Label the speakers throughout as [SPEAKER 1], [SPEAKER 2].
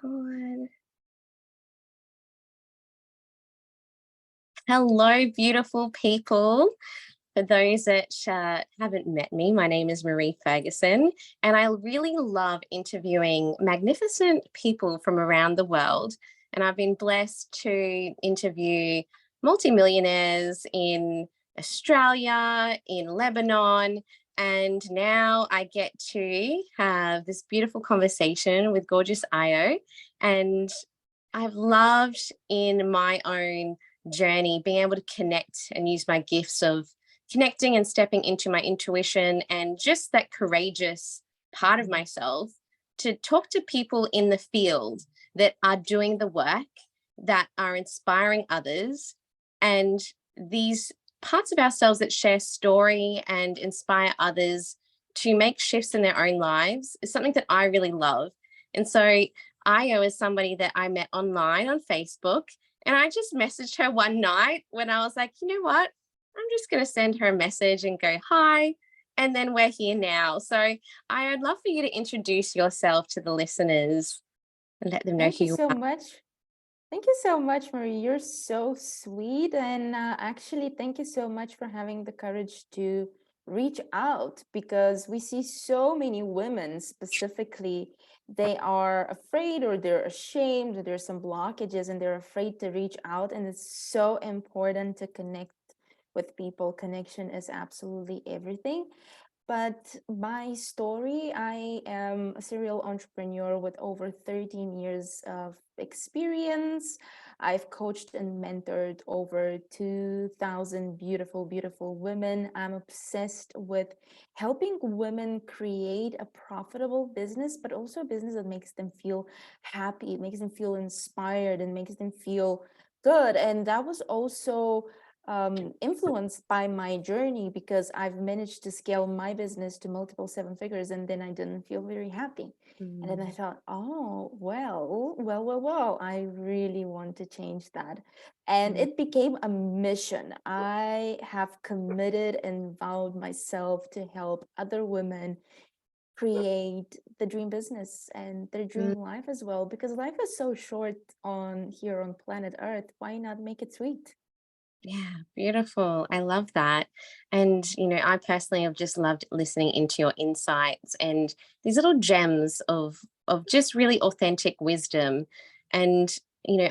[SPEAKER 1] Record. Hello, beautiful people. For those that haven't met me, my name is Marie Ferguson, and I really love interviewing magnificent people from around the world. And I've been blessed to interview multimillionaires in Australia, in Lebanon, and now I get to have this beautiful conversation with gorgeous Io. And I've loved in my own journey being able to connect and use my gifts of connecting and stepping into my intuition and just that courageous part of myself to talk to people in the field that are doing the work, that are inspiring others, and these parts of ourselves that share story and inspire others to make shifts in their own lives is something that I really love. And so Io is somebody that I met online on Facebook, and I just messaged her one night when I was like, you know what? I'm just going to send her a message and go, hi. And then we're here now. So I'd love for you to introduce yourself to the listeners and let them know
[SPEAKER 2] Thank
[SPEAKER 1] who
[SPEAKER 2] you
[SPEAKER 1] you
[SPEAKER 2] so
[SPEAKER 1] are.
[SPEAKER 2] much. Thank you so much, Marie. You're so sweet. And actually, thank you so much for having the courage to reach out because we see so many women specifically, they are afraid or they're ashamed, or there's some blockages and they're afraid to reach out. And it's so important to connect with people. Connection is absolutely everything. But my story, I am a serial entrepreneur with over 13 years of experience. I've coached and mentored over 2,000 beautiful, beautiful women. I'm obsessed with helping women create a profitable business, but also a business that makes them feel happy, makes them feel inspired, and makes them feel good. And that was also influenced by my journey because I've managed to scale my business to multiple seven figures, and then I didn't feel very happy. And then I thought, oh, well, I really want to change that. And
[SPEAKER 1] Mm.
[SPEAKER 2] it became a mission. I have committed and vowed myself to help other women create the dream business and their
[SPEAKER 1] Mm.
[SPEAKER 2] dream life as well, because life is so short on here on planet Earth. Why not make it sweet?
[SPEAKER 1] Yeah, beautiful. I love that. And, I personally have just loved listening into your insights and these little gems of just really authentic wisdom. And,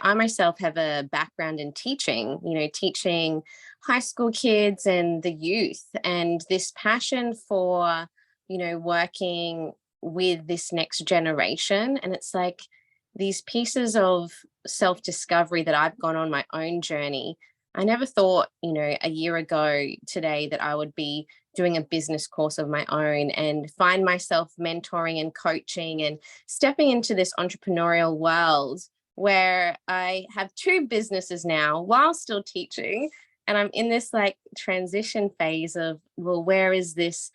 [SPEAKER 1] I myself have a background in teaching, teaching high school kids and the youth, and this passion for, working with this next generation. And it's like these pieces of self-discovery that I've gone on my own journey. I never thought, a year ago today that I would be doing a business course of my own and find myself mentoring and coaching and stepping into this entrepreneurial world where I have two businesses now while still teaching. And I'm in this like transition phase of, well, where is this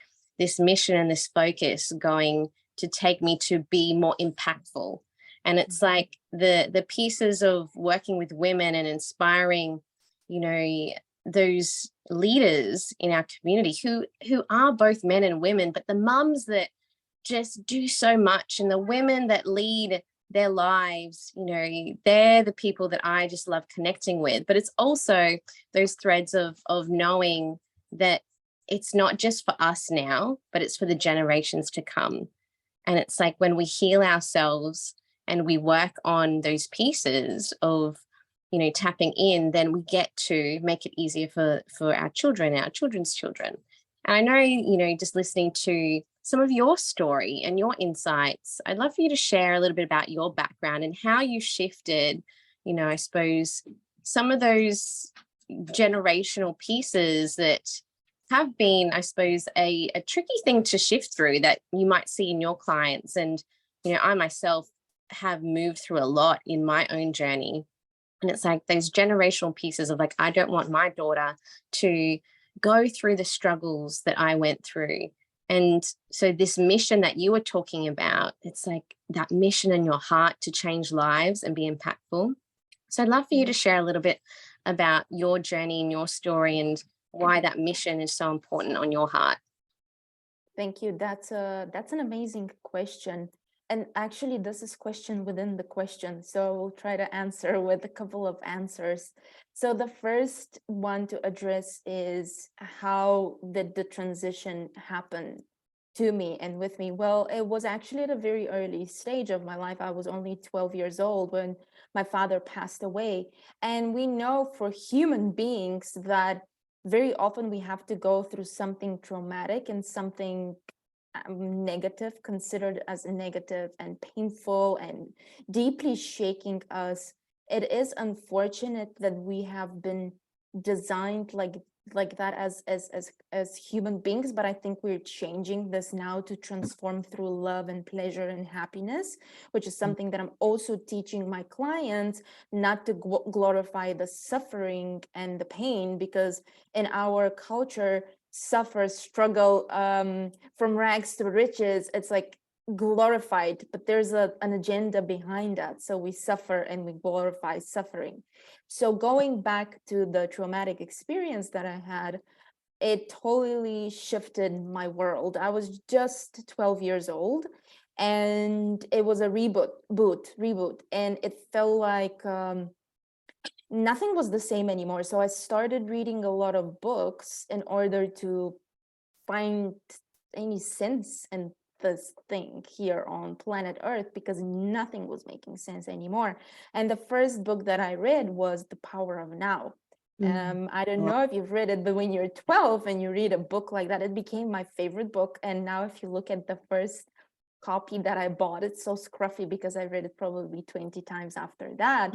[SPEAKER 1] mission and this focus going to take me to be more impactful? And it's like the pieces of working with women and inspiring, you know those leaders in our community who are both men and women, but the mums that just do so much, and the women that lead their lives, they're the people that I just love connecting with. But it's also those threads of knowing that it's not just for us now, but it's for the generations to come. And it's like when we heal ourselves and we work on those pieces of, tapping in, then we get to make it easier for our children, our children's children. And I know, just listening to some of your story and your insights, I'd love for you to share a little bit about your background and how you shifted, I suppose, some of those generational pieces that have been, I suppose, a tricky thing to shift through that you might see in your clients. And, I myself have moved through a lot in my own journey. And it's like those generational pieces of like, I don't want my daughter to go through the struggles that I went through. And so this mission that you were talking about, it's like that mission in your heart to change lives and be impactful. So I'd love for you to share a little bit about your journey and your story and why that mission is so important on your heart.
[SPEAKER 2] Thank you. That's an amazing question. And actually, this is question within the question. So we'll try to answer with a couple of answers. So the first one to address is, how did the transition happen to me and with me? Well, it was actually at a very early stage of my life. I was only 12 years old when my father passed away. And we know for human beings that very often we have to go through something traumatic and something negative, considered as a negative and painful and deeply shaking us. It is unfortunate that we have been designed like that as human beings, but I think we're changing this now to transform through love and pleasure and happiness, which is something that I'm also teaching my clients, not to glorify the suffering and the pain, because in our culture, suffer, struggle, from rags to riches, it's like glorified, but there's an agenda behind that. So we suffer and we glorify suffering. So going back to the traumatic experience that I had, it totally shifted my world. I was just 12 years old, and it was a reboot, and it felt like nothing was the same anymore. So I started reading a lot of books in order to find any sense in this thing here on planet Earth, because nothing was making sense anymore. And the first book that I read was The Power of Now.
[SPEAKER 1] Mm.
[SPEAKER 2] I don't
[SPEAKER 1] Wow.
[SPEAKER 2] know if you've read it, but when you're 12 and you read a book like that, it became my favorite book. And now if you look at the first copy that I bought, it's so scruffy because I read it probably 20 times after that.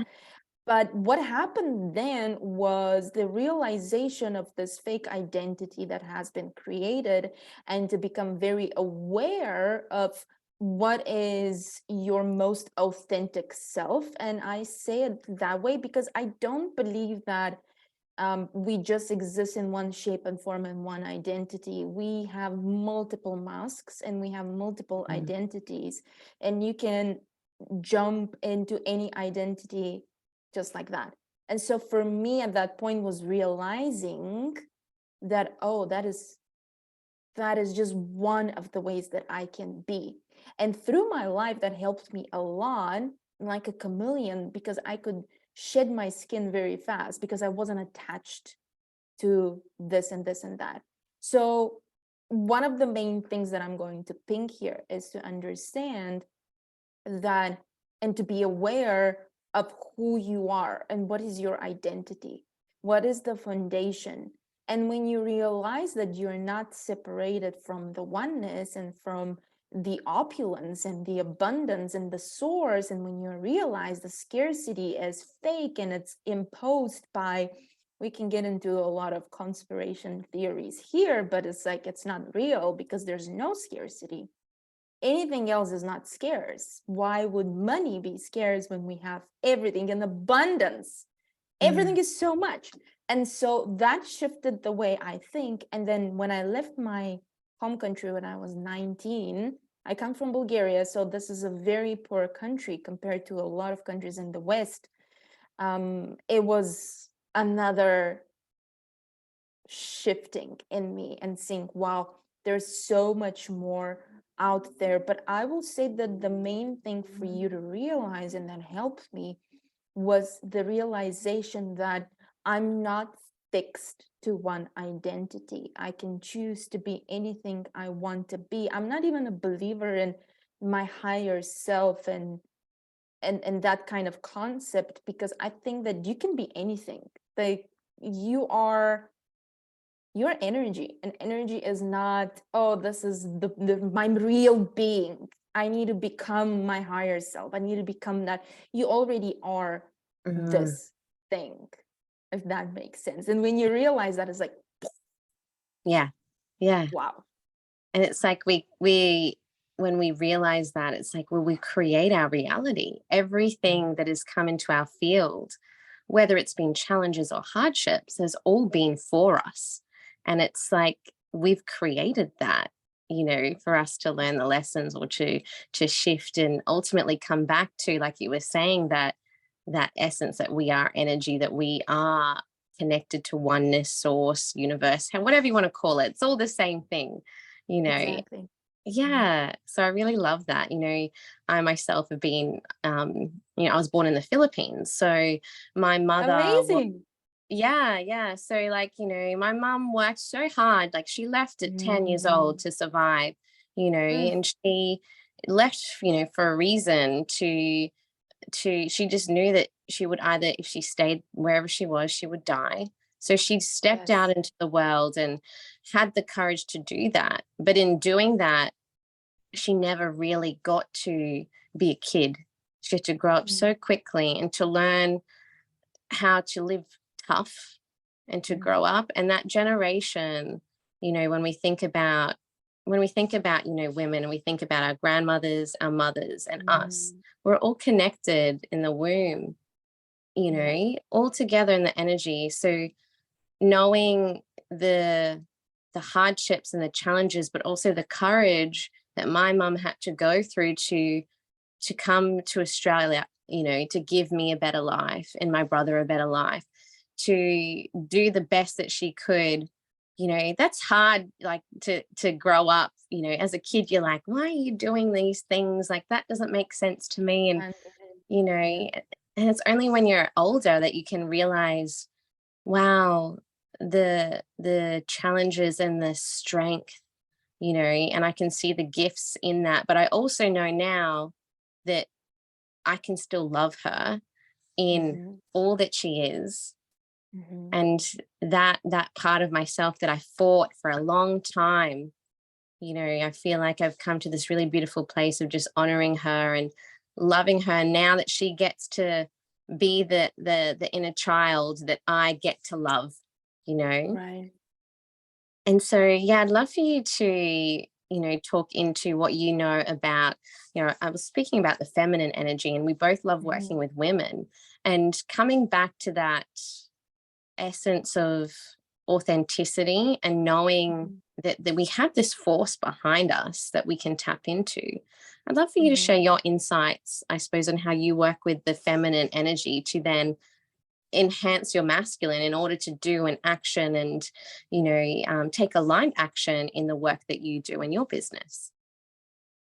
[SPEAKER 2] But what happened then was the realization of this fake identity that has been created, and to become very aware of what is your most authentic self. And I say it that way because I don't believe that we just exist in one shape and form and one identity. We have multiple masks and we have multiple
[SPEAKER 1] Mm.
[SPEAKER 2] identities, and you can jump into any identity just like that. And so for me at that point was realizing that, oh, that is just one of the ways that I can be. And through my life, that helped me a lot, like a chameleon, because I could shed my skin very fast because I wasn't attached to this and this and that. So one of the main things that I'm going to ping here is to understand that, and to be aware of who you are and what is your identity, what is the foundation. And when you realize that you're not separated from the oneness and from the opulence and the abundance and the source, and when you realize the scarcity is fake and it's imposed by, we can get into a lot of conspiracy theories here, but it's like it's not real because there's no scarcity. Anything else is not scarce. Why would money be scarce when we have everything in abundance? Everything
[SPEAKER 1] Mm.
[SPEAKER 2] is so much. And so that shifted the way I think. And then when I left my home country when I was 19, I come from Bulgaria. So this is a very poor country compared to a lot of countries in the West. It was another shifting in me and seeing, wow, there's so much more out there. But I will say that the main thing for you to realize, and that helped me, was the realization that I'm not fixed to one identity. I can choose to be anything I want to be. I'm not even a believer in my higher self and that kind of concept, because I think that you can be anything. Like, you are your energy, and energy is not, oh, this is my real being. I need to become my higher self. I need to become that. You already are
[SPEAKER 1] Mm.
[SPEAKER 2] this thing, if that makes sense. And when you realize that, it's like,
[SPEAKER 1] Yeah. Yeah.
[SPEAKER 2] wow.
[SPEAKER 1] And it's like we when we realize that, it's like, well, we create our reality. Everything that has come into our field, whether it's been challenges or hardships, has all been for us. And it's like we've created that, for us to learn the lessons, or to shift and ultimately come back to, like you were saying, that essence, that we are energy, that we are connected to oneness, source, universe, whatever you want to call it. It's all the same thing, you know.
[SPEAKER 2] Exactly.
[SPEAKER 1] Yeah, so I really love that. I myself have been, I was born in the Philippines. So my mother was,
[SPEAKER 2] Amazing.
[SPEAKER 1] yeah, yeah. So, like, my mum worked so hard. Like, she left at 10 years old
[SPEAKER 2] Mm,
[SPEAKER 1] to survive,
[SPEAKER 2] mm,
[SPEAKER 1] and she left, for a reason she just knew that she would either, if she stayed wherever she was, she would die. So she stepped out
[SPEAKER 2] yes.
[SPEAKER 1] into the world and had the courage to do that. But in doing that, she never really got to be a kid. She had to grow up
[SPEAKER 2] Mm,
[SPEAKER 1] so quickly and to learn how to live tough and to
[SPEAKER 2] mm,
[SPEAKER 1] grow up. And that generation, when we think about women, and we think about our grandmothers, our mothers, and us,
[SPEAKER 2] mm,
[SPEAKER 1] we're all connected in the womb,
[SPEAKER 2] yeah.
[SPEAKER 1] all together in the energy. So knowing the hardships and the challenges, but also the courage that my mum had to go through to come to Australia, to give me a better life and my brother a better life, to do the best that she could. That's hard, like, to grow up. As a kid, you're like, why are you doing these things? Like, that doesn't make sense to me. And,
[SPEAKER 2] And
[SPEAKER 1] you know,
[SPEAKER 2] yeah.
[SPEAKER 1] and it's only when you're older that you can realize, wow, the challenges and the strength, and I can see the gifts in that. But I also know now that I can still love her in
[SPEAKER 2] Mhm,
[SPEAKER 1] all that she is.
[SPEAKER 2] mhm.
[SPEAKER 1] And that part of myself that I fought for a long time, I feel like I've come to this really beautiful place of just honoring her and loving her now that she gets to be the inner child that I get to love, you know.
[SPEAKER 2] Right.
[SPEAKER 1] And so, yeah, I'd love for you to, talk into what you know about, I was speaking about the feminine energy, and we both love
[SPEAKER 2] Mhm,
[SPEAKER 1] working with women, and coming back to that essence of authenticity and knowing
[SPEAKER 2] mhm,
[SPEAKER 1] that we have this force behind us that we can tap into. I'd love for you to
[SPEAKER 2] mhm.
[SPEAKER 1] share your insights, I suppose, on how you work with the feminine energy to then enhance your masculine in order to do an action and take aligned action in the work that you do in your business.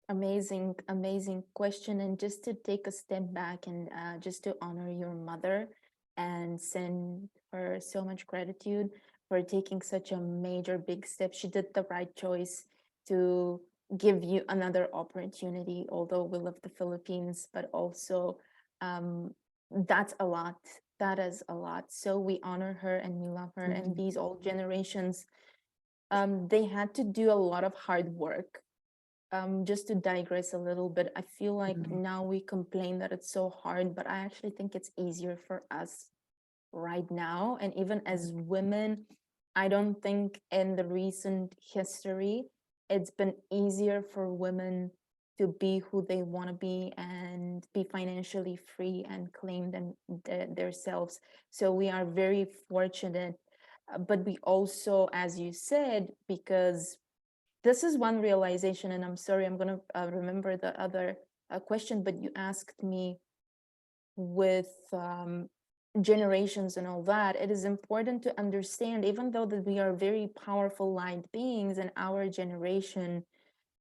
[SPEAKER 2] Amazing, amazing question. And just to take a step back and just to honor your mother and send her so much gratitude for taking such a major big step. She did the right choice to give you another opportunity, although we love the Philippines, but also um, that's a lot. That is a lot. So we honor her and we love her. And
[SPEAKER 1] Mhm.
[SPEAKER 2] these old generations, they had to do a lot of hard work. Just to digress a little bit, I feel like
[SPEAKER 1] Mhm.
[SPEAKER 2] now we complain that it's so hard, but I actually think it's easier for us right now. And even as women, I don't think in the recent history it's been easier for women to be who they want to be and be financially free and claim themselves. So we are very fortunate. But we also, as you said, because this is one realization, and I'm sorry, I'm going to remember the other question, but you asked me with generations and all that. It is important to understand, even though that we are very powerful light beings in our generation,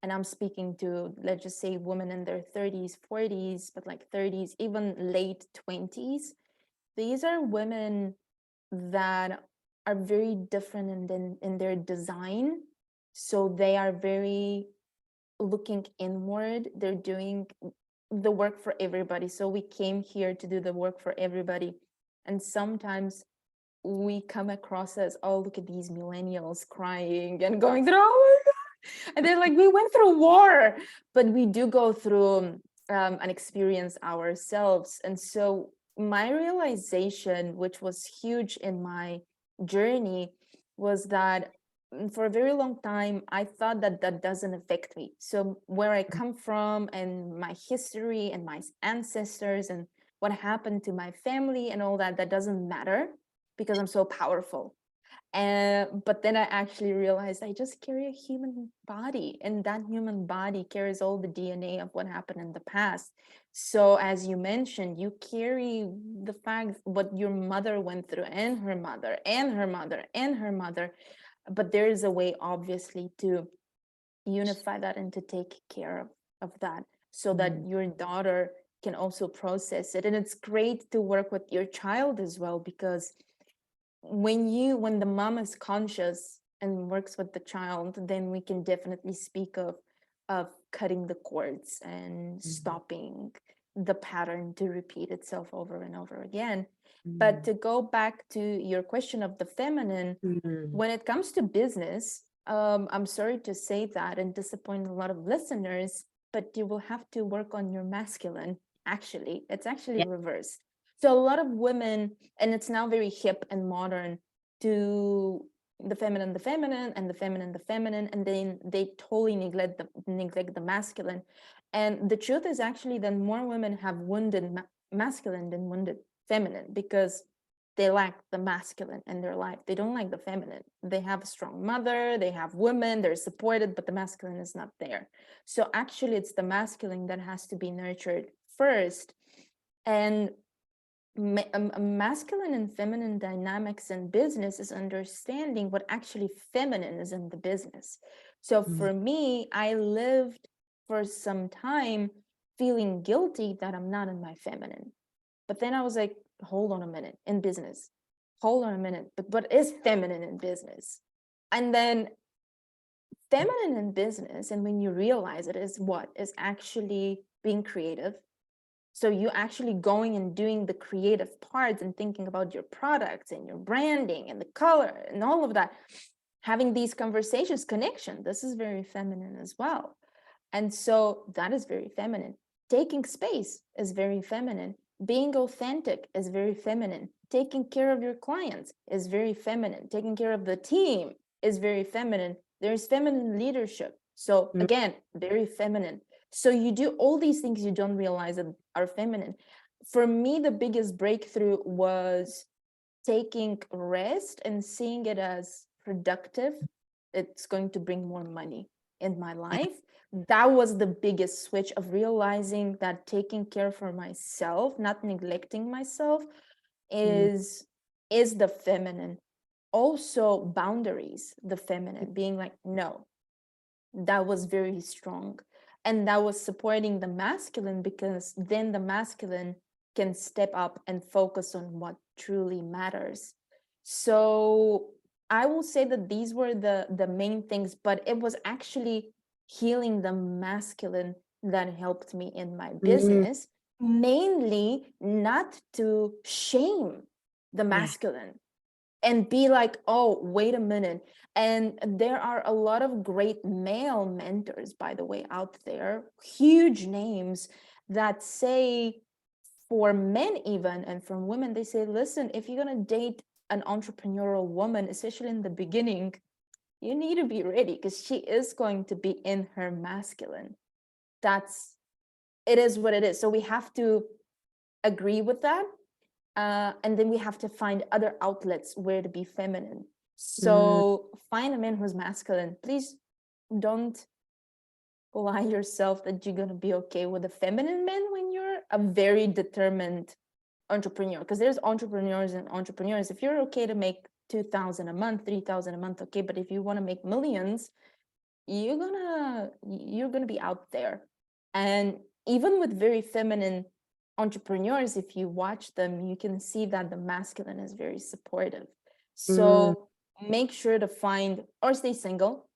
[SPEAKER 2] and I'm speaking to, let's just say, women in their 30s, 40s, but like 30s, even late 20s, these are women that are very different in their design. So they are very looking inward. They're doing the work for everybody. So we came here to do the work for everybody. And sometimes we come across as, oh, look at these millennials crying and going through, oh my God. And they're like, we went through war, but we do go through an experience ourselves. And so my realization, which was huge in my journey, was that for a very long time, I thought that that doesn't affect me. So where I come from and my history and my ancestors and what happened to my family and all that, that doesn't matter because I'm so powerful. But then I actually realized I just carry a human body, and that human body carries all the DNA of what happened in the past. So, as you mentioned, you carry the fact what your mother went through, and her mother, and her mother, and her mother. But there is a way, obviously, to unify that and to take care of that, so that
[SPEAKER 1] Mm,
[SPEAKER 2] your daughter can also process it. And it's great to work with your child as well, because when the mom is conscious and works with the child, then we can definitely speak of cutting the cords and
[SPEAKER 1] mhm,
[SPEAKER 2] stopping the pattern to repeat itself over and over again. But
[SPEAKER 1] mm,
[SPEAKER 2] to go back to your question of the feminine,
[SPEAKER 1] mm.
[SPEAKER 2] when it comes to business, I'm sorry to say that and disappoint a lot of listeners, but you will have to work on your masculine. Actually, it's actually
[SPEAKER 1] Yeah.
[SPEAKER 2] reversed. So a lot of women, and it's now very hip and modern to the feminine, and the feminine, the feminine, and then they totally neglect the masculine. And the truth is actually that more women have wounded masculine than wounded feminine, because they lack the masculine in their life. They don't like the feminine. They have a strong mother, they have women, they're supported, but the masculine is not there. So actually, it's the masculine that has to be nurtured first. And masculine and feminine dynamics in business is understanding what actually feminine is in the business. So
[SPEAKER 1] Mm,
[SPEAKER 2] for me, I lived for some time feeling guilty that I'm not in my feminine. But then I was like, hold on a minute, in business. Hold on a minute. But what is feminine in business? And then feminine in business, and when you realize it, is what is actually being creative. So you actually going and doing the creative parts and thinking about your products and your branding and the color and all of that, having these conversations, connection. This is very feminine as well. And so that is very feminine. Taking space is very feminine. Being authentic is very feminine. Taking care of your clients is very feminine. Taking care of the team is very feminine. There's feminine leadership. So
[SPEAKER 1] mm,
[SPEAKER 2] again, very feminine. So you do all these things you don't realize that are feminine. For me, the biggest breakthrough was taking rest and seeing it as productive. It's going to bring more money in my
[SPEAKER 1] yeah.
[SPEAKER 2] life. That was the biggest switch of realizing that taking care for myself, not neglecting myself,
[SPEAKER 1] Mm,
[SPEAKER 2] is the feminine. Also boundaries, the feminine, being like, no, that was very strong. And that was supporting the masculine, because then the masculine can step up and focus on what truly matters. So I will say that these were the main things, but it was actually healing the masculine that helped me in my
[SPEAKER 1] mm,
[SPEAKER 2] business, mainly not to shame the
[SPEAKER 1] yeah.
[SPEAKER 2] masculine and be like, oh, wait a minute. And there are a lot of great male mentors, by the way, out there, huge names that say, for men even, and from women, they say, listen, if you're going to date an entrepreneurial woman, especially in the beginning, you need to be ready, because she is going to be in her masculine. That's, it is what it is. So we have to agree with that, and then we have to find other outlets where to be feminine.
[SPEAKER 1] Mm,
[SPEAKER 2] So find a man who's masculine. Please don't lie yourself that you're going to be okay with a feminine man when you're a very determined entrepreneur, because there's entrepreneurs and entrepreneurs. If you're okay to make 2,000 a month, 3,000 a month, okay, but if you want to make millions, you're gonna be out there. And even with very feminine entrepreneurs, if you watch them, you can see that the masculine is very supportive.
[SPEAKER 1] mm,
[SPEAKER 2] So make sure to find, or stay single,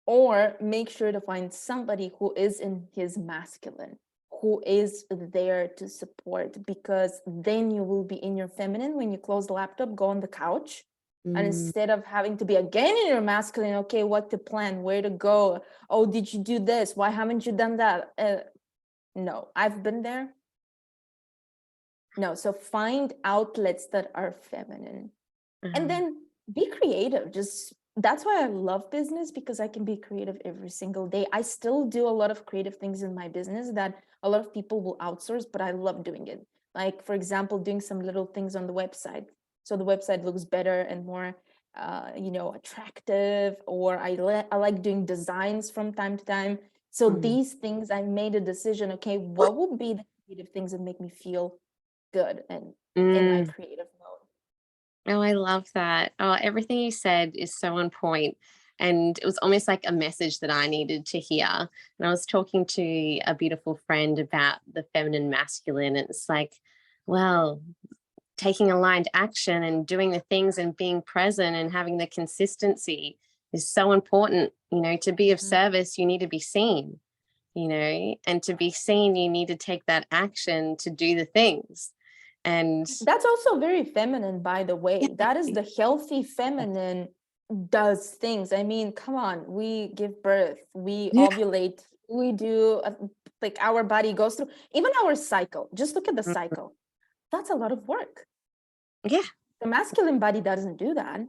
[SPEAKER 2] or make sure to find somebody who is in his masculine, who is there to support, because then you will be in your feminine. When you close the laptop, go on the couch, and
[SPEAKER 1] mm.
[SPEAKER 2] instead of having to be again in your masculine, okay, what to plan, where to go, oh, did you do this, why haven't you done that, no, I've been there. No, so find outlets that are feminine, and
[SPEAKER 1] Uh,
[SPEAKER 2] then be creative. Just, that's why I love business, because I can be creative every single day. I still do a lot of creative things in my business that a lot of people will outsource, but I love doing it. Like, for example, doing some little things on the website, so the website looks better and more attractive. Or I like doing designs from time to time. So
[SPEAKER 1] mm,
[SPEAKER 2] these things, I made a decision, okay, what would be the creative things that make me feel good and in my
[SPEAKER 1] mm.
[SPEAKER 2] creative mode.
[SPEAKER 1] Oh, I love that. Oh, everything you said is so on point. And it was almost like a message that I needed to hear. And I was talking to a beautiful friend about the feminine masculine. And it's like, well, taking aligned action and doing the things and being present and having the consistency is so important. To be of
[SPEAKER 2] Mhm.
[SPEAKER 1] service, you need to be seen, and to be seen, you need to take that action to do the things. And
[SPEAKER 2] That's also very feminine, by the
[SPEAKER 1] yeah,
[SPEAKER 2] way. That is the healthy feminine does things. I mean, come on, we give birth, we
[SPEAKER 1] yeah,
[SPEAKER 2] ovulate, we do like our body goes through even our cycle. Just look at the cycle. That's a lot of work.
[SPEAKER 1] yeah,
[SPEAKER 2] The masculine body doesn't do that,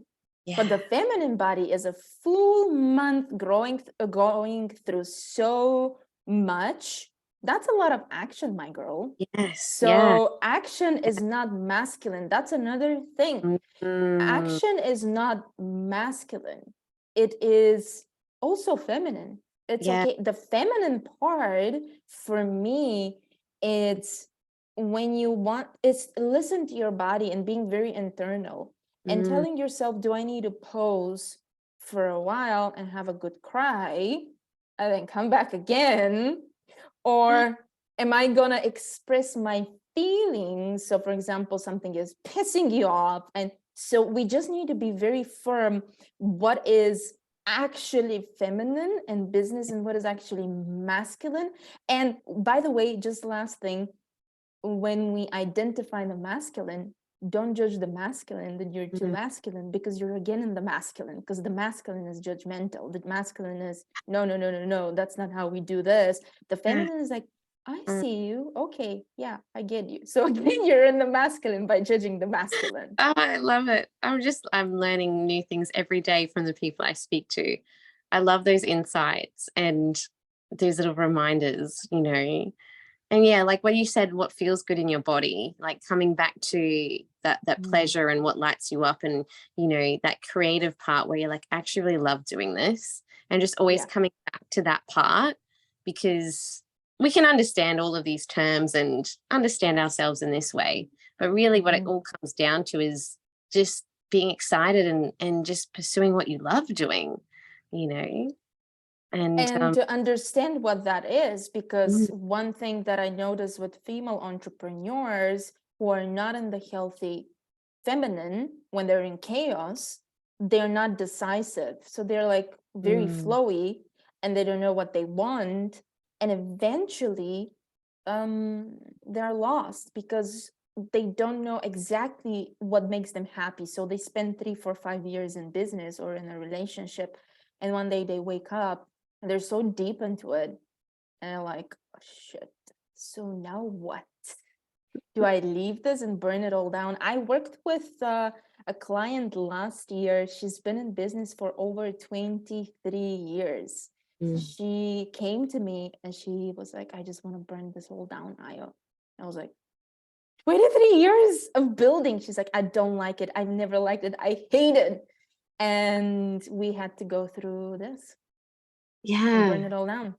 [SPEAKER 2] but the
[SPEAKER 1] yeah,
[SPEAKER 2] feminine body is a full month going through so much. That's a lot of action, my girl.
[SPEAKER 1] yes, yeah.
[SPEAKER 2] So action is not masculine. That's another thing.
[SPEAKER 1] Mm,
[SPEAKER 2] Action is not masculine. It is also feminine. It's
[SPEAKER 1] yeah.
[SPEAKER 2] okay. The feminine part for me, it's when you want, it's listen to your body and being very internal and
[SPEAKER 1] Mm,
[SPEAKER 2] telling yourself, do I need to pose for a while and have a good cry and then come back again? Or am I gonna express my feelings? So, for example, something is pissing you off. And so we just need to be very firm what is actually feminine in business and what is actually masculine. And by the way, just last thing, when we identify the masculine, don't judge the masculine that you're too
[SPEAKER 1] mm,
[SPEAKER 2] masculine, because you're again in the masculine, because the masculine is judgmental. The masculine is no, no, no, no, no, that's not how we do this. The
[SPEAKER 1] yeah.
[SPEAKER 2] feminine is like, I
[SPEAKER 1] Mm.
[SPEAKER 2] see you. Okay, yeah, I get you. So again, you're in the masculine by judging the masculine.
[SPEAKER 1] Oh, I love it. I'm learning new things every day from the people I speak to. I love those insights and those little reminders. And yeah, like what you said, what feels good in your body, like coming back to that
[SPEAKER 2] Mm,
[SPEAKER 1] pleasure and what lights you up, and that creative part where you're like, I actually really love doing this, and just always
[SPEAKER 2] yeah.
[SPEAKER 1] coming back to that part, because we can understand all of these terms and understand ourselves in this way, but really what it
[SPEAKER 2] Mhm.
[SPEAKER 1] all comes down to is just being excited and just pursuing what you love doing, you know and
[SPEAKER 2] And to understand what that is, because
[SPEAKER 1] mm,
[SPEAKER 2] one thing that I notice with female entrepreneurs who are not in the healthy feminine, when they're in chaos, they're not decisive. So they're like very
[SPEAKER 1] mm,
[SPEAKER 2] flowy and they don't know what they want. And eventually, they're lost because they don't know exactly what makes them happy. So they spend 3, 4, 5 years in business or in a relationship. And one day they wake up and they're so deep into it. And they're like, oh, shit. So now what? Do I leave this and burn it all down? I worked with a client last year. She's been in business for over 23 years.
[SPEAKER 1] mm.
[SPEAKER 2] She came to me and she was like, I just want to burn this all down, Ayo. I was like, 23 years of building. She's like, I don't like it. I've never liked it. I hate it. And we had to go through this and burn
[SPEAKER 1] Yeah,
[SPEAKER 2] it all down.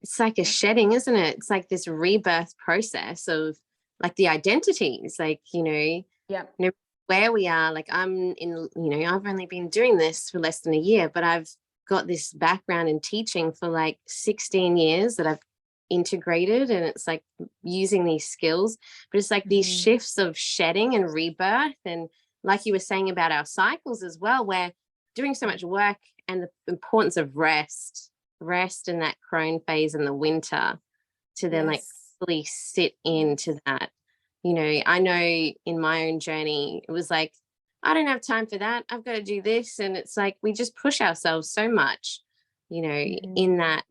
[SPEAKER 1] it's like a
[SPEAKER 2] Yeah.
[SPEAKER 1] shedding, isn't it? It's like this rebirth process of like the identities, like,
[SPEAKER 2] Yeah.
[SPEAKER 1] where we are. Like I've only been doing this for less than a year, but I've got this background in teaching for like 16 years that I've integrated, and it's like using these skills, but it's like these
[SPEAKER 2] Mhm.
[SPEAKER 1] shifts of shedding and rebirth. And like you were saying about our cycles as well, we're doing so much work, and the importance of rest in that crone phase in the winter, to then like
[SPEAKER 2] Yes.
[SPEAKER 1] fully sit into
[SPEAKER 2] Yes.
[SPEAKER 1] that. I know in my own journey, it was like, I don't have time for that. I've got to do this. And it's like we just push ourselves so much,
[SPEAKER 2] Mhm.
[SPEAKER 1] in that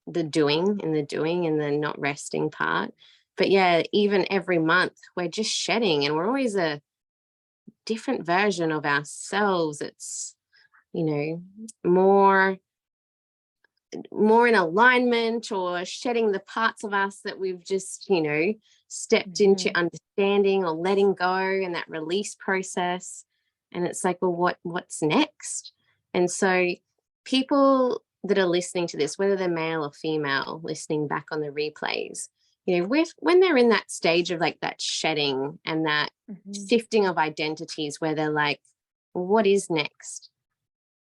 [SPEAKER 1] the doing and the not resting part. But yeah, even every month we're just shedding, and we're always a different version of ourselves. It's, more in alignment, or shedding the parts of us that we've just stepped into
[SPEAKER 2] Mhm.
[SPEAKER 1] understanding or letting go, and that release process. And it's like, well, what's next? And so people that are listening to this, whether they're male or female, listening back on the replays, when they're in that stage of like that shedding and that
[SPEAKER 2] Mhm.
[SPEAKER 1] shifting of identities, where they're like, well, what is next?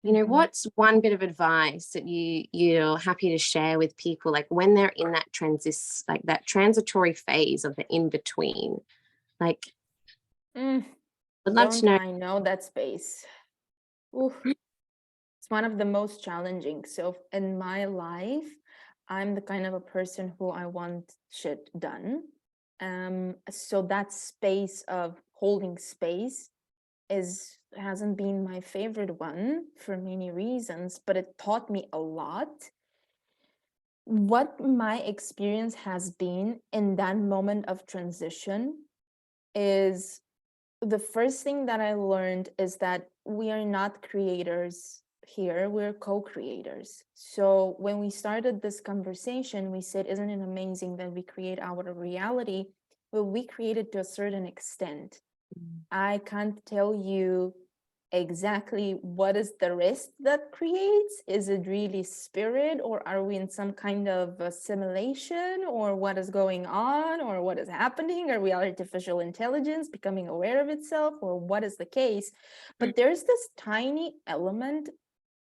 [SPEAKER 2] Mhm.
[SPEAKER 1] what's one bit of advice that you're happy to share with people, like when they're in that that transitory phase of the in between? Like,
[SPEAKER 2] Mm,
[SPEAKER 1] would love to
[SPEAKER 2] don't
[SPEAKER 1] know.
[SPEAKER 2] I know that space? Oof. It's one of the most challenging. So in my life, I'm the kind of a person who I want shit done. So that space of holding space is hasn't been my favorite one for many reasons, but it taught me a lot. What my experience has been in that moment of transition is the first thing that I learned is that we are not creators here, we're co creators. So when we started this conversation, we said, isn't it amazing that we create our reality? Well, we create it to a certain extent.
[SPEAKER 1] Mm,
[SPEAKER 2] I can't tell you exactly what is the rest that creates. Is it really spirit, or are we in some kind of assimilation, or what is going on, or what is happening? Are we artificial intelligence becoming aware of itself, or what is the case? But there's this tiny element,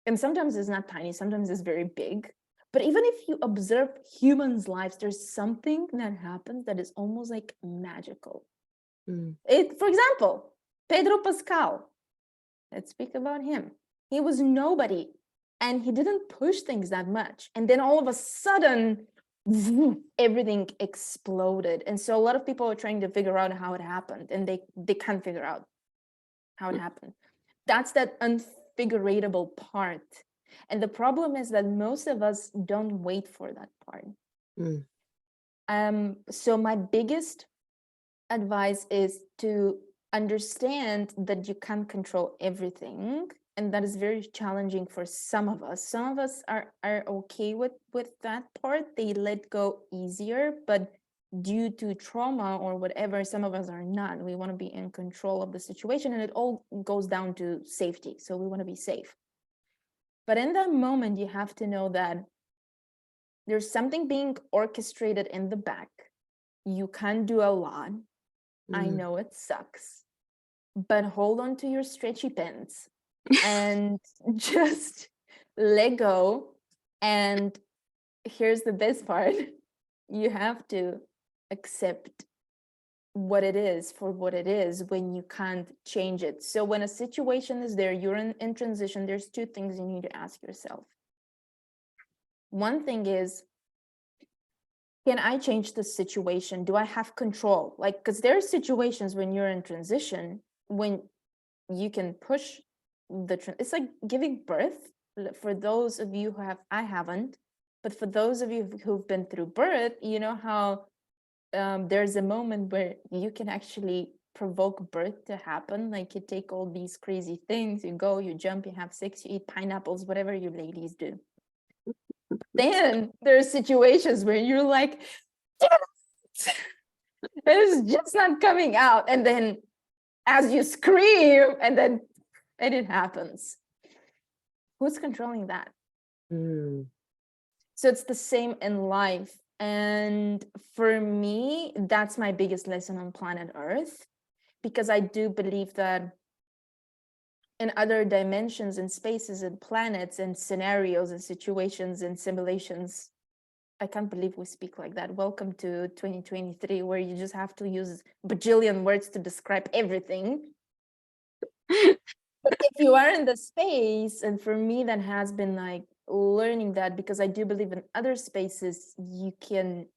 [SPEAKER 2] and sometimes it's not tiny, sometimes it's very big. But even if you observe humans' lives, there's something that happens that is almost like magical.
[SPEAKER 1] mm,
[SPEAKER 2] For example, Pedro Pascal. Let's speak about him. He was nobody and he didn't push things that much. And then all of a sudden, everything exploded. And so a lot of people are trying to figure out how it happened and they can't figure out how it happened. That's that unfiguratable part. And the problem is that most of us don't wait for that part.
[SPEAKER 1] mm,
[SPEAKER 2] So my biggest advice is to understand that you can't control everything, and that is very challenging for some of us. Some of us are okay with that part, they let go easier, but due to trauma or whatever, some of us are not. We want to be in control of the situation, and it all goes down to safety, so we want to be safe. But in that moment, you have to know that there's something being orchestrated in the back. You can't do a lot. I
[SPEAKER 1] mm.
[SPEAKER 2] know it sucks, but hold on to your stretchy pants and just let go. And here's the best part, you have to accept what it is for what it is when you can't change it. So when a situation is there, you're in transition, there's two things you need to ask yourself. One thing is, can I change the situation? Do I have control? Like, because there are situations when you're in transition when you can push it's like giving birth. For those of you who have, I haven't, but for those of you who've been through birth, you know how there's a moment where you can actually provoke birth to happen. Like you take all these crazy things, you go, you jump, you have sex, you eat pineapples, whatever you ladies do. Then there are situations where you're like, it's just not coming out, and then as you scream, and then it happens. Who's controlling that?
[SPEAKER 1] Mm,
[SPEAKER 2] So it's the same in life. And for me, that's my biggest lesson on planet Earth, because I do believe that in other dimensions and spaces and planets and scenarios and situations and simulations, I can't believe we speak like that. Welcome to 2023, where you just have to use bajillion words to describe everything. But if you are in the space, and for me, that has been like learning that, because I do believe in other spaces, you can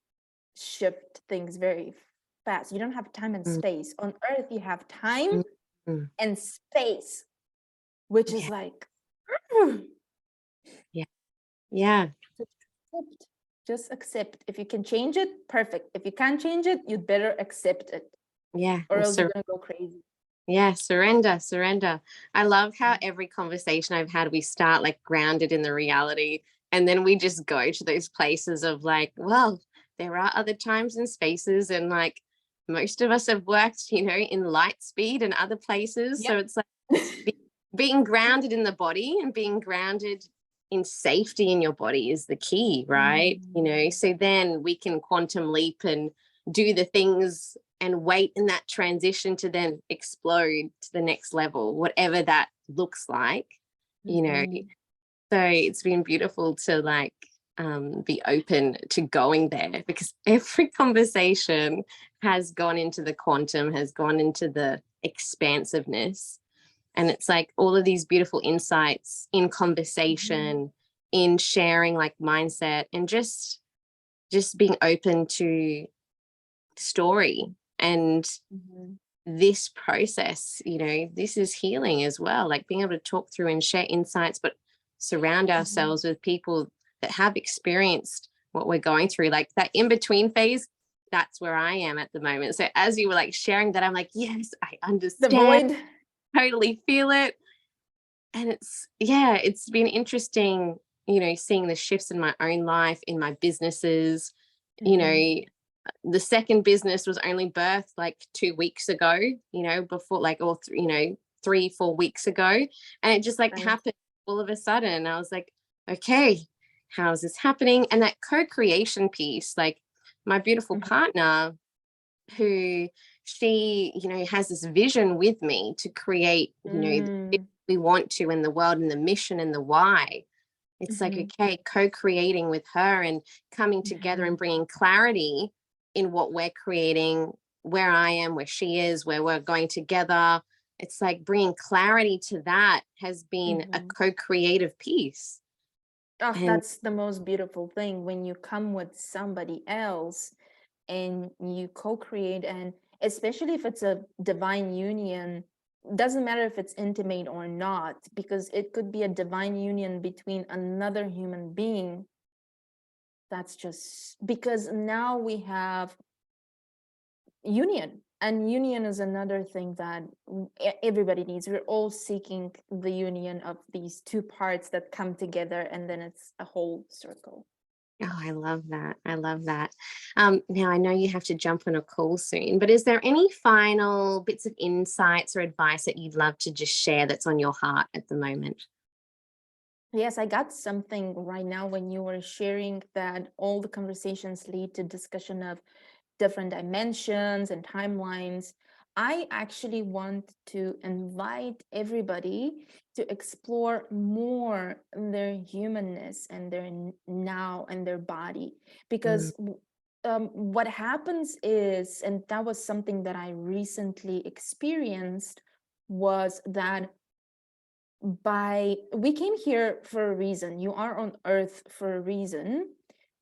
[SPEAKER 2] shift things very fast. You don't have time and
[SPEAKER 1] mm,
[SPEAKER 2] space. On Earth, you have time
[SPEAKER 1] mm, mm.
[SPEAKER 2] and space, which is
[SPEAKER 1] Yeah,
[SPEAKER 2] like,
[SPEAKER 1] yeah, yeah,
[SPEAKER 2] accept. Just accept. If you can change it, perfect. If you can't change it, you'd better accept it,
[SPEAKER 1] yeah.
[SPEAKER 2] or else you're gonna go crazy.
[SPEAKER 1] Yeah, surrender, surrender. I love how every conversation I've had, we start like grounded in the reality. And then we just go to those places of like, well, there are other times and spaces. And like most of us have worked, in light speed and other places. So
[SPEAKER 2] Yep.
[SPEAKER 1] it's like being grounded in the body and being grounded in safety in your body is the key, right? So then we can quantum leap and do the things and wait in that transition to then explode to the next level, whatever that looks like. you know.
[SPEAKER 2] Mhm.
[SPEAKER 1] So it's been beautiful to like be open to going there, because every conversation has gone into the quantum, has gone into the expansiveness. And it's like all of these beautiful insights in
[SPEAKER 2] Mhm.
[SPEAKER 1] conversation, in sharing like mindset, and just being open to story and
[SPEAKER 2] Mhm.
[SPEAKER 1] this process. This is healing as well, like being able to talk through and share insights, but surround
[SPEAKER 2] Mhm.
[SPEAKER 1] ourselves with people that have experienced what we're going through, like that in between phase. That's where I am at the moment. So as you were like sharing that, I'm like, yes, I
[SPEAKER 2] The
[SPEAKER 1] understand,
[SPEAKER 2] void.
[SPEAKER 1] totally feel it. And it's been interesting, seeing the shifts in my own life, in my businesses. you
[SPEAKER 2] Mhm.
[SPEAKER 1] know the second business was only birthed like 2 weeks ago, before, like, or 3-4 weeks ago. And it just like
[SPEAKER 2] Right.
[SPEAKER 1] happened all of a sudden. I was like, okay, how is this happening? And that co-creation piece, like my beautiful
[SPEAKER 2] Mhm.
[SPEAKER 1] partner, who she, has this vision with me to create, the
[SPEAKER 2] Mm.
[SPEAKER 1] we want to in the world, and the mission and the why. It's like,
[SPEAKER 2] Mhm.
[SPEAKER 1] okay, co-creating with her and coming together and
[SPEAKER 2] Mhm.
[SPEAKER 1] bringing clarity in what we're creating, where I am, where she is, where we're going together. It's like bringing clarity to that has been a
[SPEAKER 2] Mhm.
[SPEAKER 1] co-creative piece.
[SPEAKER 2] Oh,
[SPEAKER 1] And
[SPEAKER 2] that's the most beautiful thing when you come with somebody else and you co-create, and especially if it's a divine union, doesn't matter if it's intimate or not, because it could be a divine union between another human being. That's just because now we have union, and union is another thing that everybody needs. We're all seeking the union of these two parts that come together, and then it's a whole circle.
[SPEAKER 1] oh, I love that. I love that. Now, I know you have to jump on a call soon, but is there any final bits of insights or advice that you'd love to just share that's on your heart at the moment?
[SPEAKER 2] Yes, I got something right now when you were sharing that all the conversations lead to discussion of different dimensions and timelines. I actually want to invite everybody to explore more their humanness and their now and their body.
[SPEAKER 1] Mm,
[SPEAKER 2] Because what happens is, and that was something that I recently experienced, was that by we came here for a reason. You are on earth for a reason,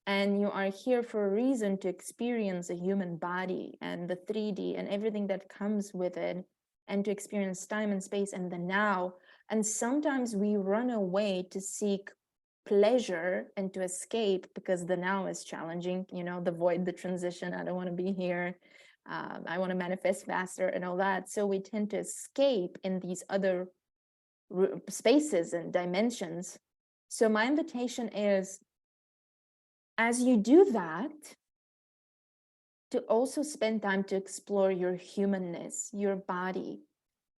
[SPEAKER 2] and you are here for a reason to experience a human body and the 3D and everything that comes with it, and to experience time and space and the now. And sometimes we run away to seek pleasure and to escape because the now is challenging, the void, the transition. I don't want to be here. I want to manifest faster and all that. So we tend to escape in these other spaces and dimensions. So, my invitation is, as you do that, to also spend time to explore your humanness, your body,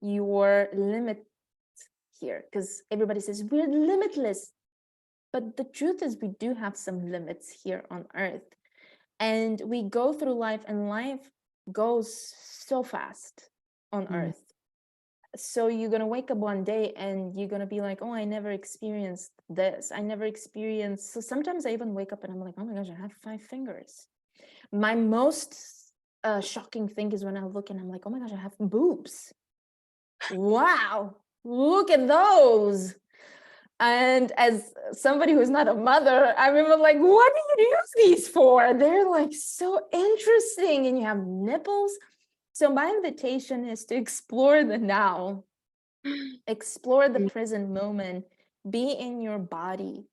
[SPEAKER 2] your limit here. Because everybody says we're limitless. But the truth is, we do have some limits here on earth. And we go through life, and life goes so fast on
[SPEAKER 1] mm,
[SPEAKER 2] earth. So you're going to wake up one day and you're going to be like, oh, I never experienced this, I never experienced. So sometimes I even wake up and I'm like, oh my gosh, I have 5 fingers. My most shocking thing is when I look and I'm like, oh my gosh, I have boobs. Wow, look at those. And as somebody who's not a mother, I remember like, what do you use these for? They're like so interesting. And you have nipples. So my invitation is to explore the now, explore the
[SPEAKER 1] mm,
[SPEAKER 2] present moment, be in your body,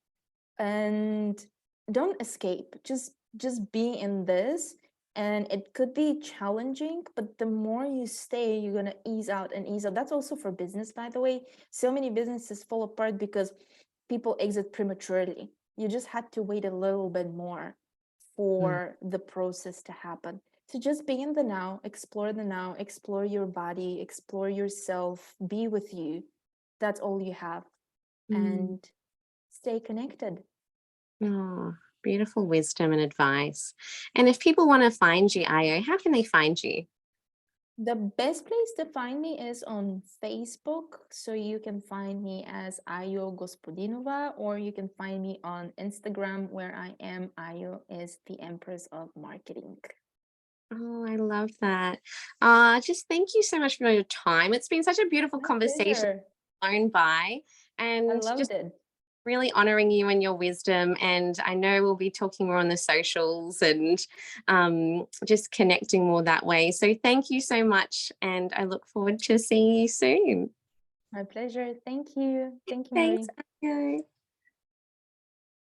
[SPEAKER 2] and don't escape. Just be in this. And it could be challenging, but the more you stay, you're going to ease out and ease out. That's also for business, by the way. So many businesses fall apart because people exit prematurely. You just had to wait a little bit more
[SPEAKER 1] mm,
[SPEAKER 2] for the process to happen. So just be in the now, explore your body, explore yourself, be with you. That's all you have.
[SPEAKER 1] mm.
[SPEAKER 2] And stay connected.
[SPEAKER 1] Oh, beautiful wisdom and advice. And if people want to find you, Io, how can they find you?
[SPEAKER 2] The best place to find me is on Facebook. So you can find me as Ayo Gospodinova, or you can find me on Instagram where I am Ayo is the Empress of Marketing.
[SPEAKER 1] Oh, I love that. Just thank you so much for your time. It's been such a beautiful
[SPEAKER 2] My
[SPEAKER 1] conversation
[SPEAKER 2] pleasure.
[SPEAKER 1] flown by,
[SPEAKER 2] I
[SPEAKER 1] and just
[SPEAKER 2] loved it.
[SPEAKER 1] really honoring you and your wisdom. And I know we'll be talking more on the socials and just connecting more that way. So thank you so much. And I look forward to seeing you soon.
[SPEAKER 2] My pleasure. Thank you. Thank you,
[SPEAKER 1] Thanks,
[SPEAKER 2] Marie.
[SPEAKER 1] Ayo.